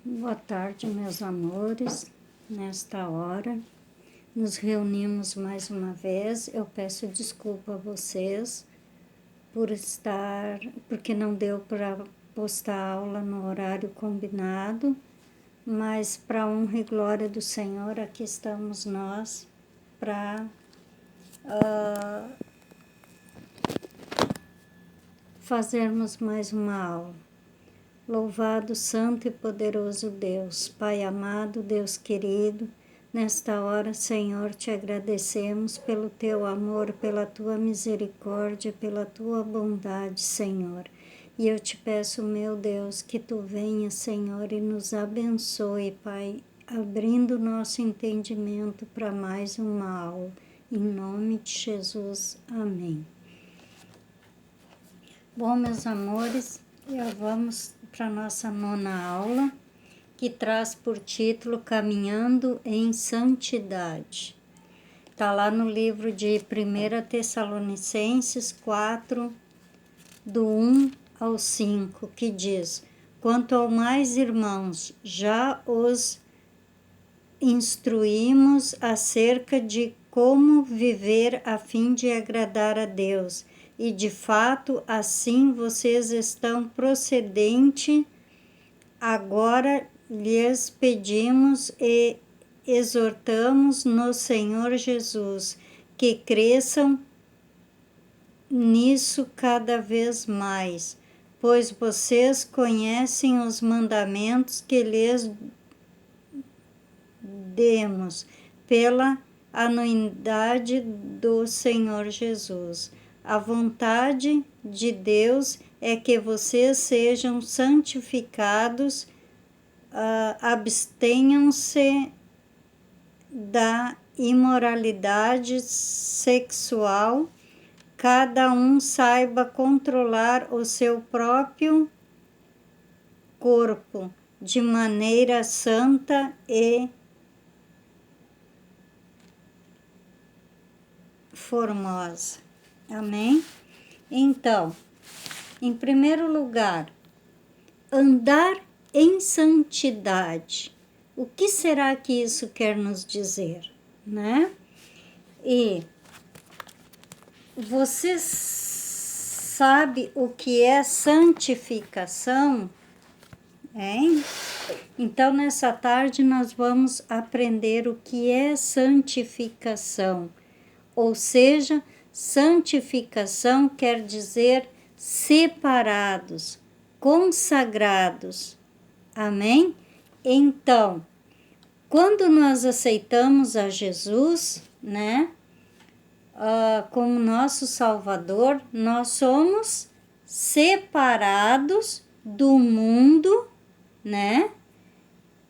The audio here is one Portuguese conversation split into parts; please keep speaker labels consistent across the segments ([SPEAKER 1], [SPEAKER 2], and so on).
[SPEAKER 1] Boa tarde, meus amores. Nesta hora, nos reunimos mais uma vez. Eu peço desculpa a vocês porque não deu para postar a aula no horário combinado, mas para honra e glória do Senhor, aqui estamos nós para fazermos mais uma aula. Louvado, santo e poderoso Deus, Pai amado, Deus querido, nesta hora, Senhor, te agradecemos pelo teu amor, pela tua misericórdia, pela tua bondade, Senhor. E eu te peço, meu Deus, que tu venha, Senhor, e nos abençoe, Pai, abrindo nosso entendimento para mais uma aula. Em nome de Jesus, amém. Bom, meus amores, já vamos para a nossa 9ª aula, que traz por título Caminhando em Santidade. Está lá no livro de 1 Tessalonicenses 4, do 1 ao 5, que diz: Quanto ao mais, irmãos, já os instruímos acerca de como viver a fim de agradar a Deus. E de fato, assim vocês estão procedente. Agora lhes pedimos e exortamos no Senhor Jesus que cresçam nisso cada vez mais, pois vocês conhecem os mandamentos que lhes demos pela anuidade do Senhor Jesus. A vontade de Deus é que vocês sejam santificados, abstenham-se da imoralidade sexual, cada um saiba controlar o seu próprio corpo de maneira santa e formosa. Amém? Então, em primeiro lugar, andar em santidade. O que será que isso quer nos dizer, né? E você sabe o que é santificação? Hein? Então, nessa tarde, nós vamos aprender o que é santificação. Ou seja, santificação quer dizer separados, consagrados. Amém? Então, quando nós aceitamos a Jesus, né, como nosso Salvador, nós somos separados do mundo, né,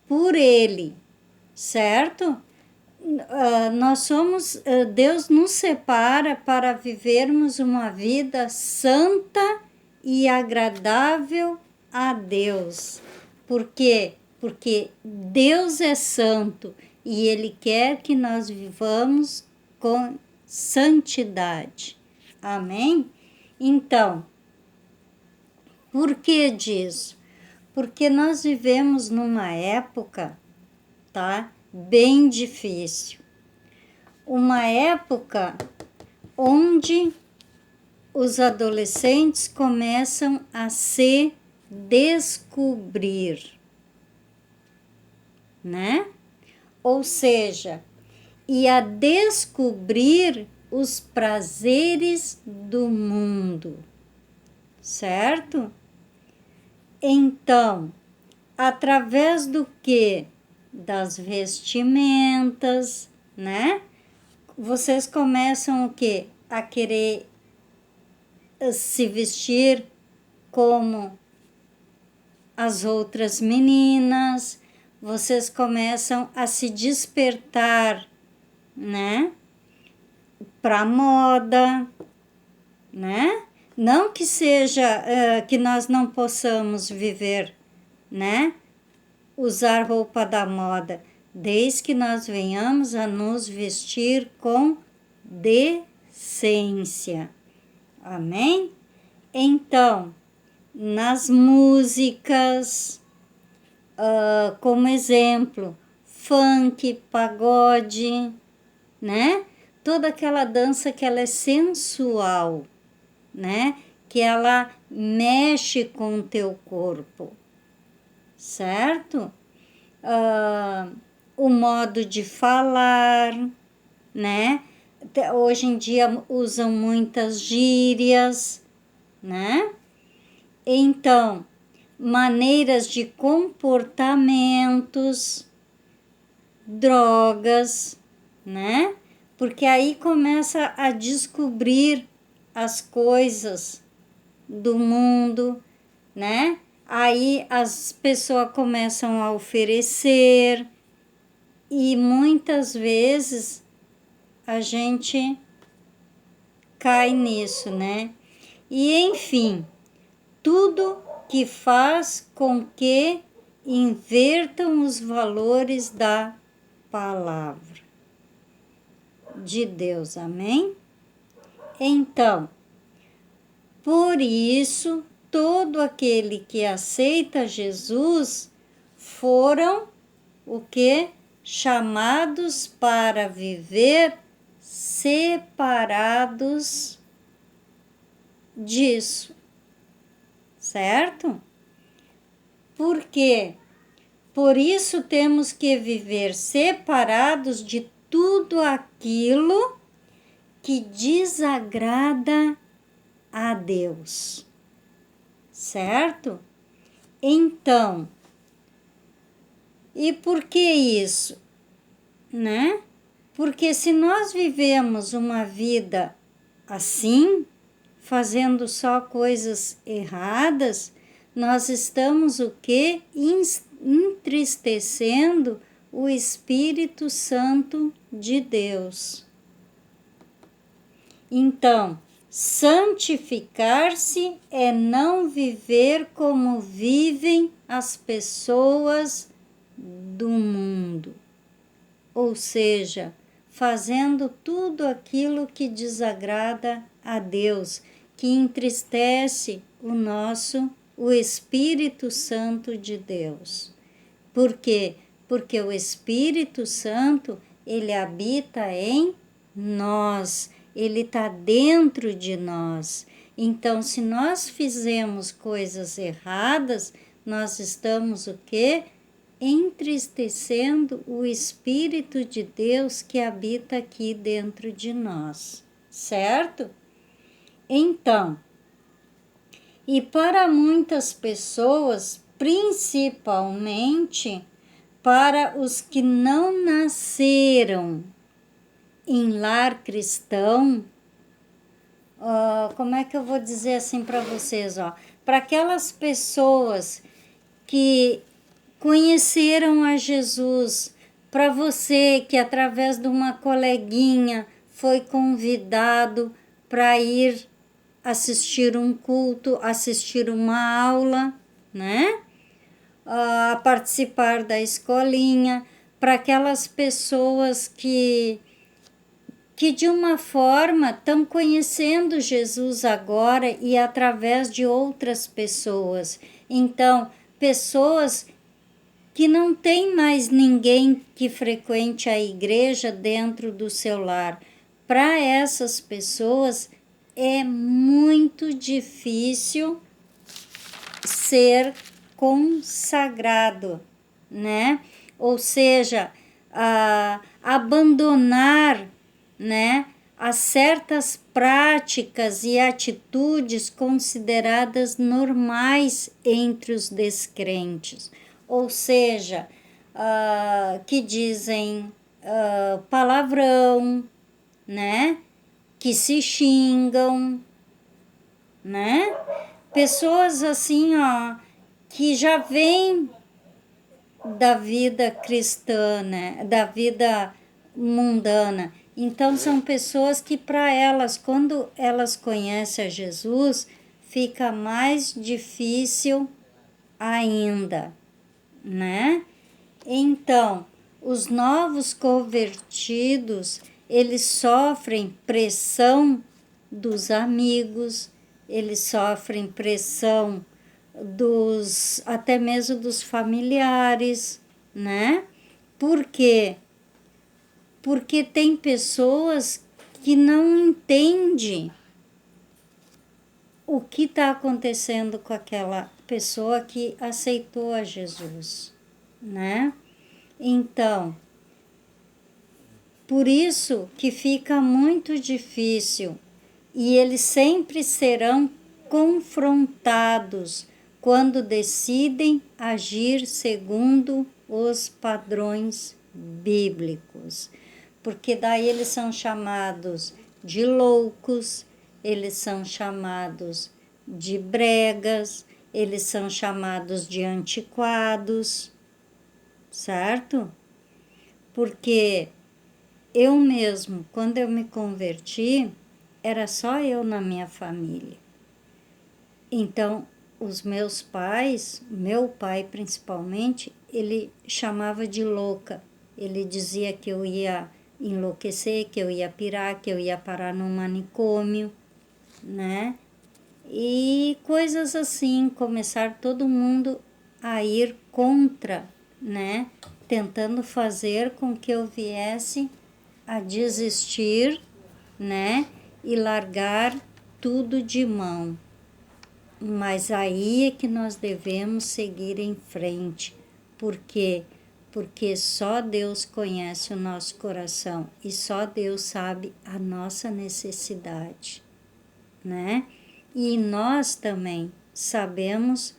[SPEAKER 1] por Ele, certo? Nós somos, Deus nos separa para vivermos uma vida santa e agradável a Deus. Por quê? Porque Deus é santo e Ele quer que nós vivamos com santidade. Amém? Então, por que disso? Porque nós vivemos numa época, tá? Bem difícil. Uma época onde os adolescentes começam a se descobrir, né? Ou seja, e a descobrir os prazeres do mundo, certo? Então, através do que? Das vestimentas, né? Vocês começam o quê? A querer se vestir como as outras meninas, vocês começam a se despertar, né? Para moda, né? Não que seja que nós não possamos viver, né? Usar roupa da moda, desde que nós venhamos a nos vestir com decência. Amém? Então, nas músicas, como exemplo, funk, pagode, né? Toda aquela dança que ela é sensual, né? Que ela mexe com o teu corpo, certo? O modo de falar, né? Hoje em dia usam muitas gírias, né? Então, maneiras de comportamentos, drogas, né? Porque aí começa a descobrir as coisas do mundo, né? Aí as pessoas começam a oferecer e muitas vezes a gente cai nisso, né? E enfim, tudo que faz com que invertam os valores da palavra de Deus, amém? Então, por isso, todo aquele que aceita Jesus foram o que? Chamados para viver separados disso, certo? Por quê? Por isso temos que viver separados de tudo aquilo que desagrada a Deus, certo? Então, e por que isso, né? Porque se nós vivemos uma vida assim, fazendo só coisas erradas, nós estamos o quê? Entristecendo o Espírito Santo de Deus. Então, santificar-se é não viver como vivem as pessoas do mundo, ou seja, fazendo tudo aquilo que desagrada a Deus, que entristece o Espírito Santo de Deus. Por quê? Porque o Espírito Santo, ele habita em nós, ele está dentro de nós. Então, se nós fizermos coisas erradas, nós estamos o quê? Entristecendo o Espírito de Deus que habita aqui dentro de nós, certo? Então, e para muitas pessoas, principalmente para os que não nasceram em lar cristão, como é que eu vou dizer assim para vocês, para aquelas pessoas que conheceram a Jesus, para você que através de uma coleguinha foi convidado para ir assistir um culto, assistir uma aula, né? A participar da escolinha, para aquelas pessoas que de uma forma estão conhecendo Jesus agora e através de outras pessoas. Então, pessoas que não tem mais ninguém que frequente a igreja dentro do seu lar. Para essas pessoas é muito difícil ser consagrado, né? Ou seja, abandonar, né, as certas práticas e atitudes consideradas normais entre os descrentes. Ou seja, que dizem palavrão, né? Que se xingam, né? Pessoas assim, que já vêm da vida cristã, né? Da vida mundana. Então, são pessoas que, para elas, quando elas conhecem a Jesus, fica mais difícil ainda, né? Então, os novos convertidos, eles sofrem pressão dos amigos, eles sofrem pressão até mesmo dos familiares, né? Por quê? Porque tem pessoas que não entendem o que está acontecendo com aquela pessoa que aceitou a Jesus, né? Então, por isso que fica muito difícil e eles sempre serão confrontados quando decidem agir segundo os padrões bíblicos, porque daí eles são chamados de loucos, eles são chamados de bregas, eles são chamados de antiquados, certo? Porque eu mesmo, quando eu me converti, era só eu na minha família. Então, os meus pais, meu pai principalmente, ele chamava de louca. Ele dizia que eu ia enlouquecer, que eu ia pirar, que eu ia parar num manicômio, né? E coisas assim, começar todo mundo a ir contra, né? Tentando fazer com que eu viesse a desistir, né? E largar tudo de mão. Mas aí é que nós devemos seguir em frente. Por quê? Porque só Deus conhece o nosso coração e só Deus sabe a nossa necessidade, né? E nós também sabemos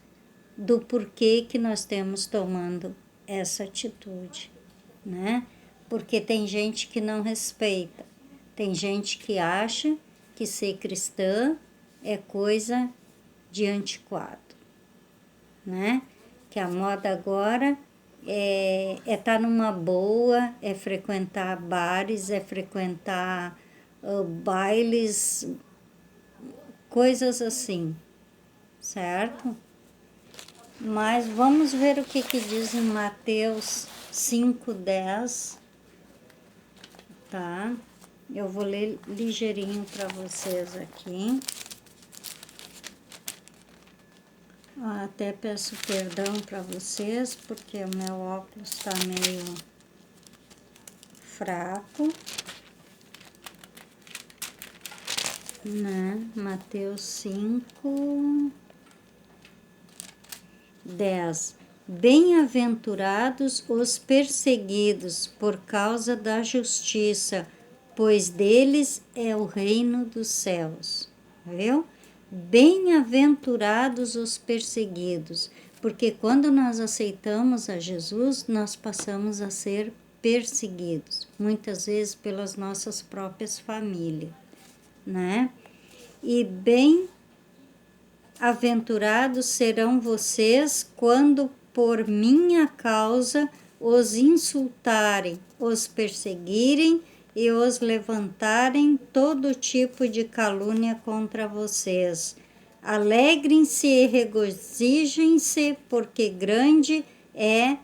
[SPEAKER 1] do porquê que nós temos tomando essa atitude, né? Porque tem gente que não respeita, tem gente que acha que ser cristã é coisa de antiquado, né? Que a moda agora é estar numa boa, é frequentar bares, é frequentar bailes, coisas assim, certo? Mas vamos ver o que diz em Mateus 5:10, tá? Eu vou ler ligeirinho para vocês aqui. Até peço perdão para vocês, porque o meu óculos está meio fraco, né? Mateus 5:10. Bem-aventurados os perseguidos por causa da justiça, pois deles é o reino dos céus. Viu? Bem-aventurados os perseguidos, porque quando nós aceitamos a Jesus, nós passamos a ser perseguidos, muitas vezes pelas nossas próprias famílias, né? E bem-aventurados serão vocês quando por minha causa os insultarem, os perseguirem e os levantarem todo tipo de calúnia contra vocês. Alegrem-se e regozijem-se, porque grande é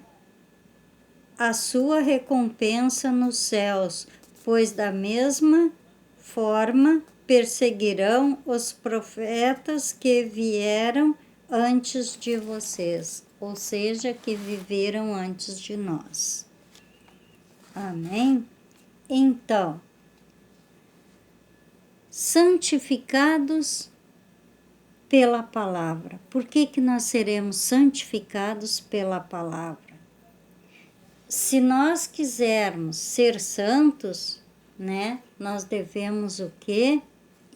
[SPEAKER 1] a sua recompensa nos céus, pois da mesma forma perseguirão os profetas que vieram antes de vocês, ou seja, que viveram antes de nós. Amém? Então, santificados pela palavra. Por que nós seremos santificados pela palavra? Se nós quisermos ser santos, né, nós devemos o quê?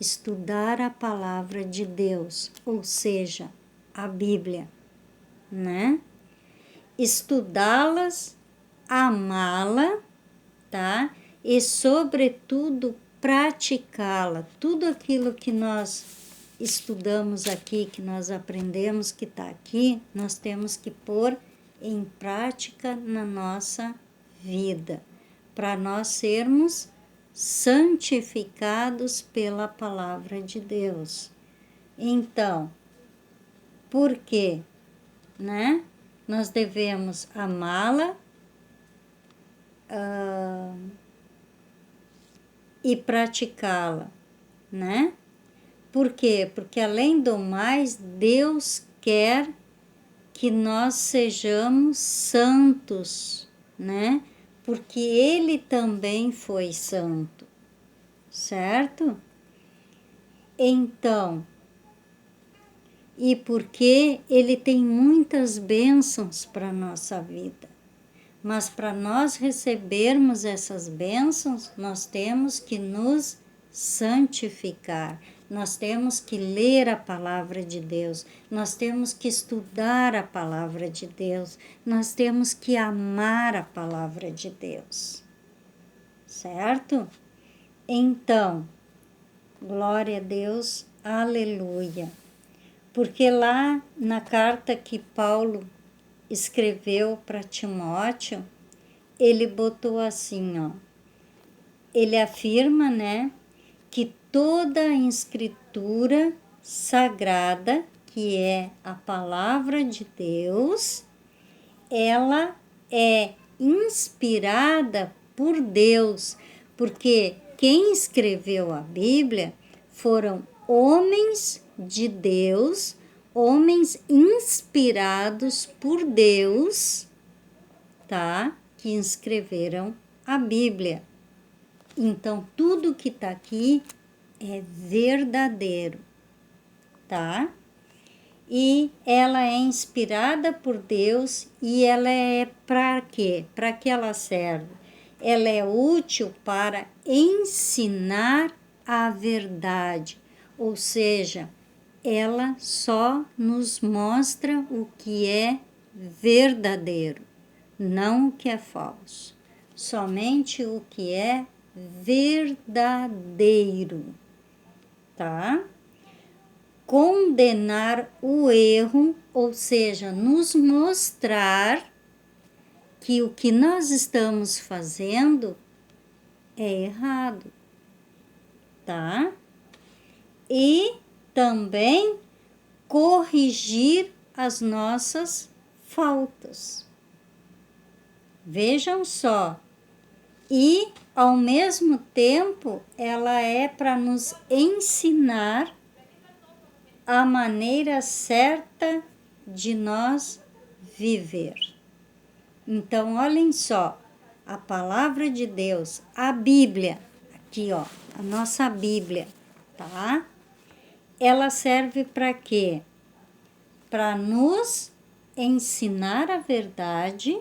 [SPEAKER 1] Estudar a palavra de Deus, ou seja, a Bíblia, né? Estudá-las, amá-la, tá? E, sobretudo, praticá-la. Tudo aquilo que nós estudamos aqui, que nós aprendemos, que está aqui, nós temos que pôr em prática na nossa vida, para nós sermos santificados pela palavra de Deus. Então, por quê? Né? Nós devemos amá-la, e praticá-la, né? Por quê? Porque além do mais, Deus quer que nós sejamos santos, né? Porque ele também foi santo, certo? Então, e porque ele tem muitas bênçãos para a nossa vida. Mas para nós recebermos essas bênçãos, nós temos que nos santificar. Nós temos que ler a palavra de Deus. Nós temos que estudar a palavra de Deus. Nós temos que amar a palavra de Deus. Certo? Então, glória a Deus, aleluia. Porque lá na carta que Paulo escreveu para Timóteo, ele botou assim, ó. Ele afirma, né, que toda a escritura sagrada, que é a palavra de Deus, ela é inspirada por Deus, porque quem escreveu a Bíblia foram homens de Deus, homens inspirados por Deus, tá? Que escreveram a Bíblia. Então, tudo que está aqui é verdadeiro, tá? E ela é inspirada por Deus e ela é para quê? Para que ela serve? Ela é útil para ensinar a verdade, ou seja, ela só nos mostra o que é verdadeiro, não o que é falso, somente o que é verdadeiro, tá? Condenar o erro, ou seja, nos mostrar que o que nós estamos fazendo é errado, tá? E também corrigir as nossas faltas. Vejam só. E, ao mesmo tempo, ela é para nos ensinar a maneira certa de nós viver. Então, olhem só, a palavra de Deus, a Bíblia, aqui ó, a nossa Bíblia, tá? Ela serve para quê? Para nos ensinar a verdade,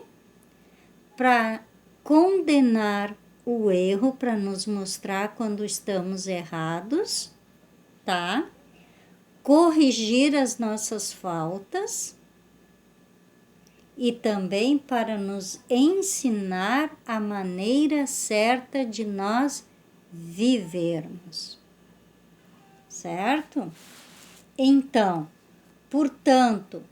[SPEAKER 1] para condenar o erro, para nos mostrar quando estamos errados, tá? Corrigir as nossas faltas e também para nos ensinar a maneira certa de nós vivermos. Certo? Então, portanto,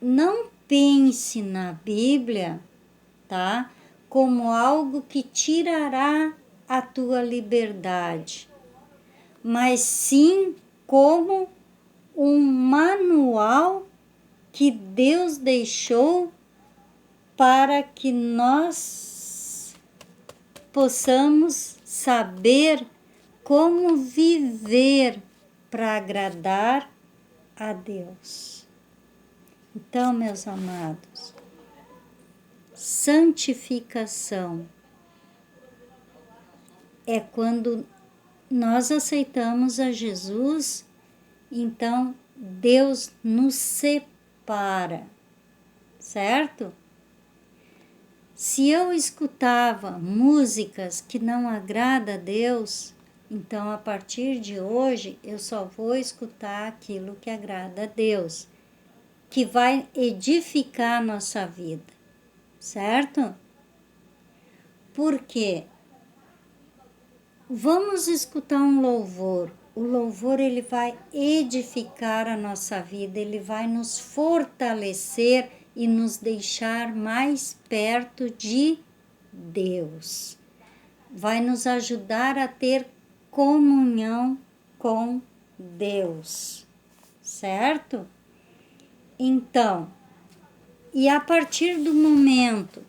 [SPEAKER 1] não pense na Bíblia, tá? Como algo que tirará a tua liberdade, mas sim como um manual que Deus deixou para que nós possamos saber como viver para agradar a Deus. Então, meus amados, santificação é quando nós aceitamos a Jesus, então Deus nos separa, certo? Se eu escutava músicas que não agradam a Deus, então a partir de hoje eu só vou escutar aquilo que agrada a Deus, que vai edificar a nossa vida, certo? Por quê? Vamos escutar um louvor. O louvor ele vai edificar a nossa vida, ele vai nos fortalecer e nos deixar mais perto de Deus. Vai nos ajudar a ter comunhão com Deus, certo? Então, e a partir do momento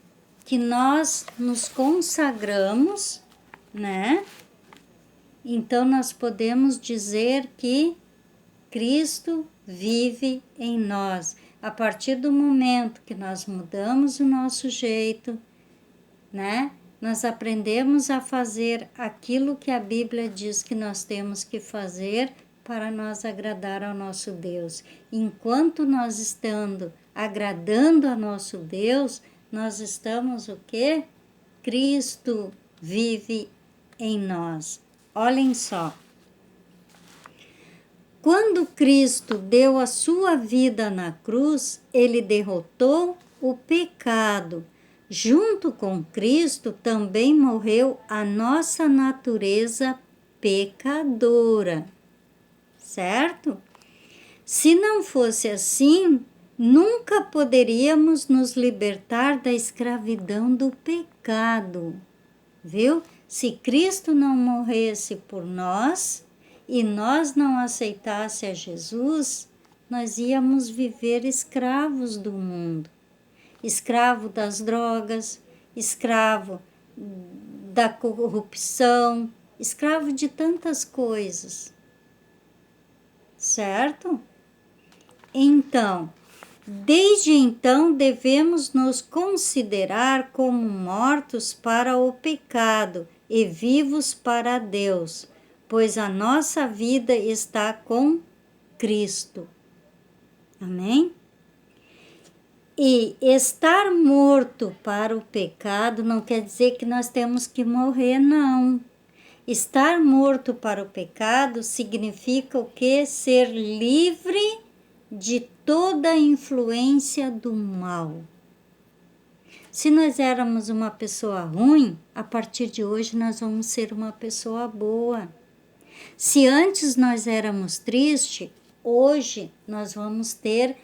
[SPEAKER 1] que nós nos consagramos, né? Então, nós podemos dizer que Cristo vive em nós. A partir do momento que nós mudamos o nosso jeito, né? Nós aprendemos a fazer aquilo que a Bíblia diz que nós temos que fazer para nós agradar ao nosso Deus. Enquanto nós estamos agradando a nosso Deus, nós estamos o quê? Cristo vive em nós. Olhem só. Quando Cristo deu a sua vida na cruz, ele derrotou o pecado. Junto com Cristo também morreu a nossa natureza pecadora, certo? Se não fosse assim, nunca poderíamos nos libertar da escravidão do pecado, viu? Se Cristo não morresse por nós e nós não aceitássemos a Jesus, nós íamos viver escravos do mundo. Escravo das drogas, escravo da corrupção, escravo de tantas coisas, certo? Então, desde então devemos nos considerar como mortos para o pecado e vivos para Deus, pois a nossa vida está com Cristo. Amém? E estar morto para o pecado não quer dizer que nós temos que morrer, não. Estar morto para o pecado significa o quê? Ser livre de toda a influência do mal. Se nós éramos uma pessoa ruim, a partir de hoje nós vamos ser uma pessoa boa. Se antes nós éramos tristes, hoje nós vamos ter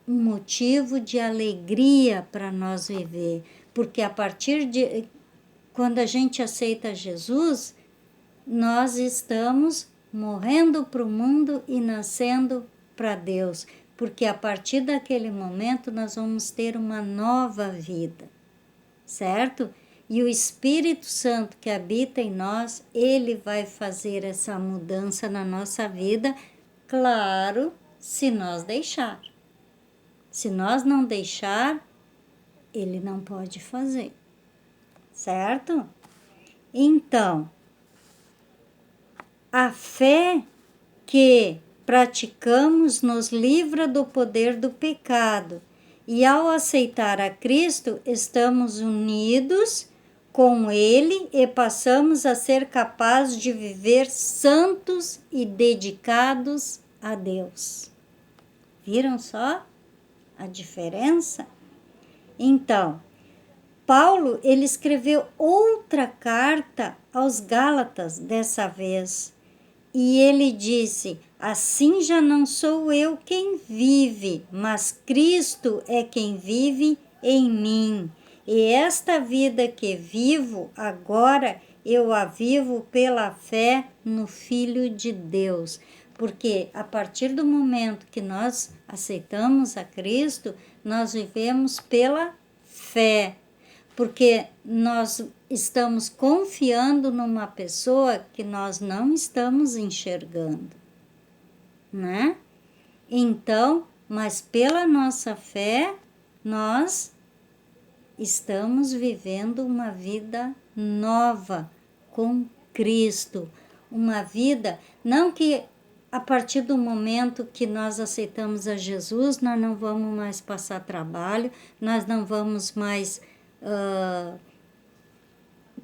[SPEAKER 1] um motivo de alegria para nós viver, porque a partir de quando a gente aceita Jesus, nós estamos morrendo para o mundo e nascendo para Deus, porque a partir daquele momento nós vamos ter uma nova vida, certo? E o Espírito Santo que habita em nós, ele vai fazer essa mudança na nossa vida, claro, se nós deixar. Se nós não deixar, ele não pode fazer, certo? Então, a fé que praticamos nos livra do poder do pecado e ao aceitar a Cristo, estamos unidos com ele e passamos a ser capazes de viver santos e dedicados a Deus. Viram só a diferença? Então, Paulo, ele escreveu outra carta aos Gálatas dessa vez, e ele disse: assim já não sou eu quem vive, mas Cristo é quem vive em mim. E esta vida que vivo agora, eu a vivo pela fé no Filho de Deus. Porque a partir do momento que nós aceitamos a Cristo, nós vivemos pela fé. Porque nós estamos confiando numa pessoa que nós não estamos enxergando, né? Então, mas pela nossa fé, nós estamos vivendo uma vida nova com Cristo. Uma vida, não que a partir do momento que nós aceitamos a Jesus, nós não vamos mais passar trabalho, nós não vamos mais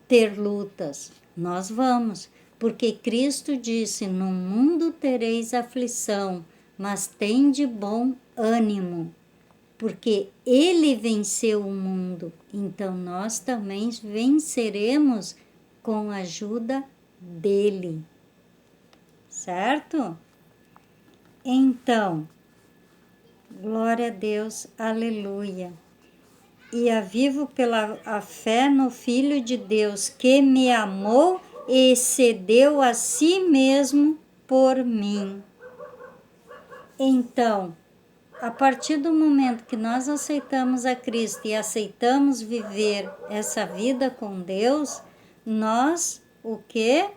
[SPEAKER 1] ter lutas. Nós vamos, porque Cristo disse: no mundo tereis aflição, mas tende bom ânimo, porque ele venceu o mundo, então nós também venceremos com a ajuda dele, certo? Então, glória a Deus, aleluia. E a vivo pela a fé no Filho de Deus, que me amou e cedeu a si mesmo por mim. Então, a partir do momento que nós aceitamos a Cristo e aceitamos viver essa vida com Deus, nós, o quê?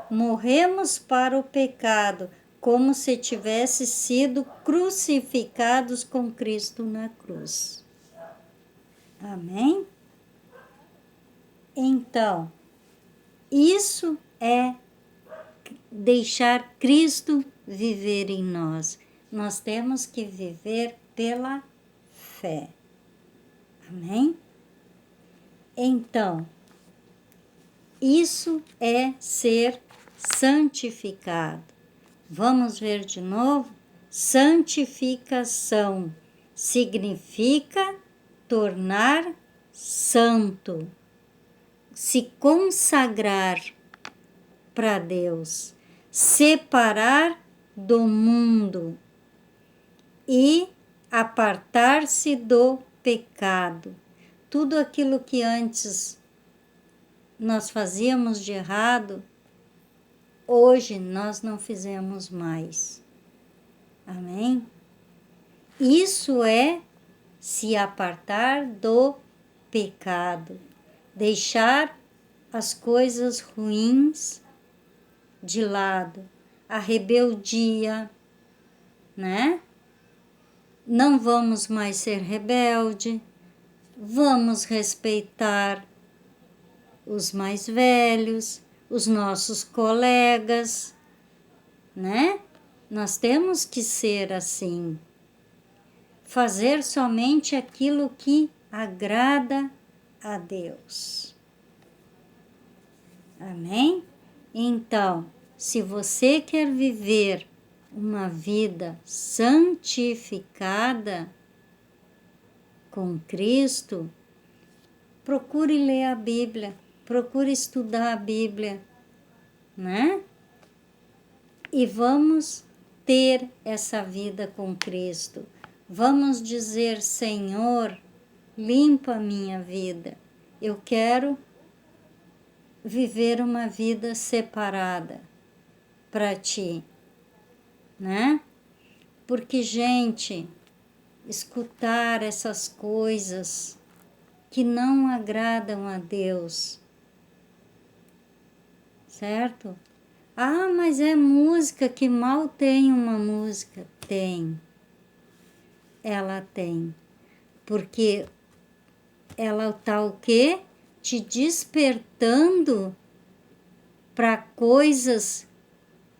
[SPEAKER 1] Morremos para o pecado, como se tivesse sido crucificados com Cristo na cruz. Amém? Então, isso é deixar Cristo viver em nós. Nós temos que viver pela fé. Amém? Então, isso é ser santificado. Vamos ver de novo? Santificação significa tornar santo, se consagrar para Deus, separar do mundo e apartar-se do pecado. Tudo aquilo que antes nós fazíamos de errado, hoje nós não fizemos mais. Amém? Isso é se apartar do pecado, deixar as coisas ruins de lado, a rebeldia, né? Não vamos mais ser rebelde, vamos respeitar os mais velhos, os nossos colegas, né? Nós temos que ser assim. Fazer somente aquilo que agrada a Deus. Amém? Então, se você quer viver uma vida santificada com Cristo, procure ler a Bíblia, procure estudar a Bíblia, né? E vamos ter essa vida com Cristo. Vamos dizer, Senhor, limpa a minha vida. Eu quero viver uma vida separada para Ti, né? Porque, gente, escutar essas coisas que não agradam a Deus, certo? Ah, mas é música, que mal tem uma música. Tem. Ela tem. Porque ela está o quê? Te despertando para coisas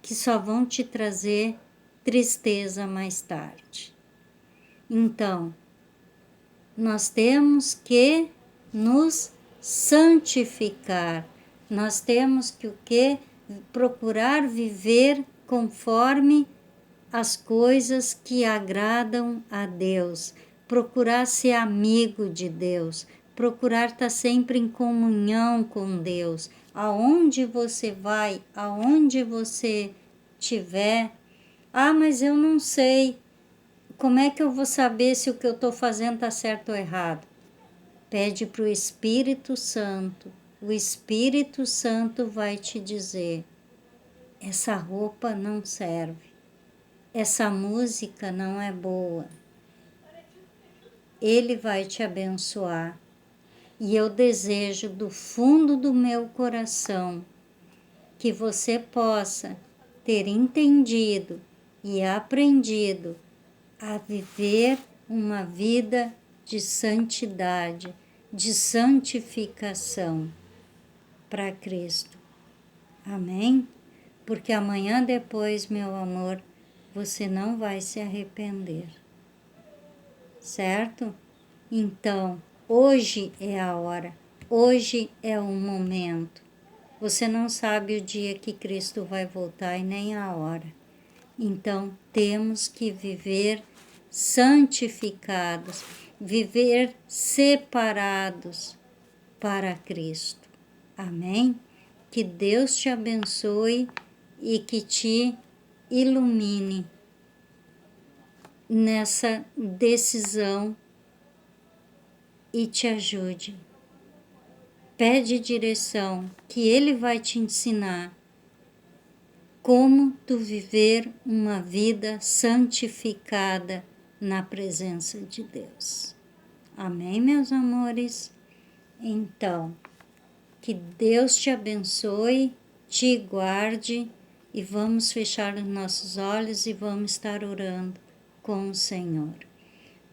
[SPEAKER 1] que só vão te trazer tristeza mais tarde. Então, nós temos que nos santificar. Nós temos que o quê? Procurar viver conforme as coisas que agradam a Deus. Procurar ser amigo de Deus. Procurar estar sempre em comunhão com Deus. Aonde você vai, aonde você estiver. Ah, mas eu não sei. Como é que eu vou saber se o que eu estou fazendo está certo ou errado? Pede para o Espírito Santo. O Espírito Santo vai te dizer: essa roupa não serve, essa música não é boa. Ele vai te abençoar. E eu desejo do fundo do meu coração que você possa ter entendido e aprendido a viver uma vida de santidade, de santificação para Cristo. Amém? Porque amanhã depois, meu amor, você não vai se arrepender. Certo? Então, hoje é a hora, hoje é o momento. Você não sabe o dia que Cristo vai voltar e nem a hora. Então, temos que viver santificados, viver separados para Cristo. Amém? Que Deus te abençoe e que te ilumine nessa decisão e te ajude. Pede direção, que Ele vai te ensinar como tu viver uma vida santificada na presença de Deus. Amém, meus amores? Então, que Deus te abençoe, te guarde e vamos fechar os nossos olhos e vamos estar orando com o Senhor.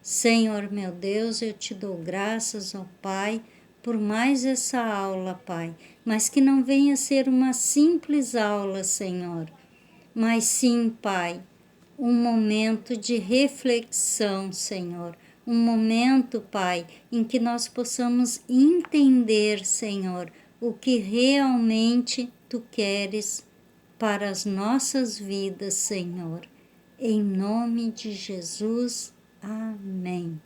[SPEAKER 1] Senhor meu Deus, eu te dou graças, ó Pai, por mais essa aula, Pai, mas que não venha ser uma simples aula, Senhor, mas sim, Pai, um momento de reflexão, Senhor, um momento, Pai, em que nós possamos entender, Senhor, o que realmente Tu queres para as nossas vidas, Senhor. Em nome de Jesus, amém.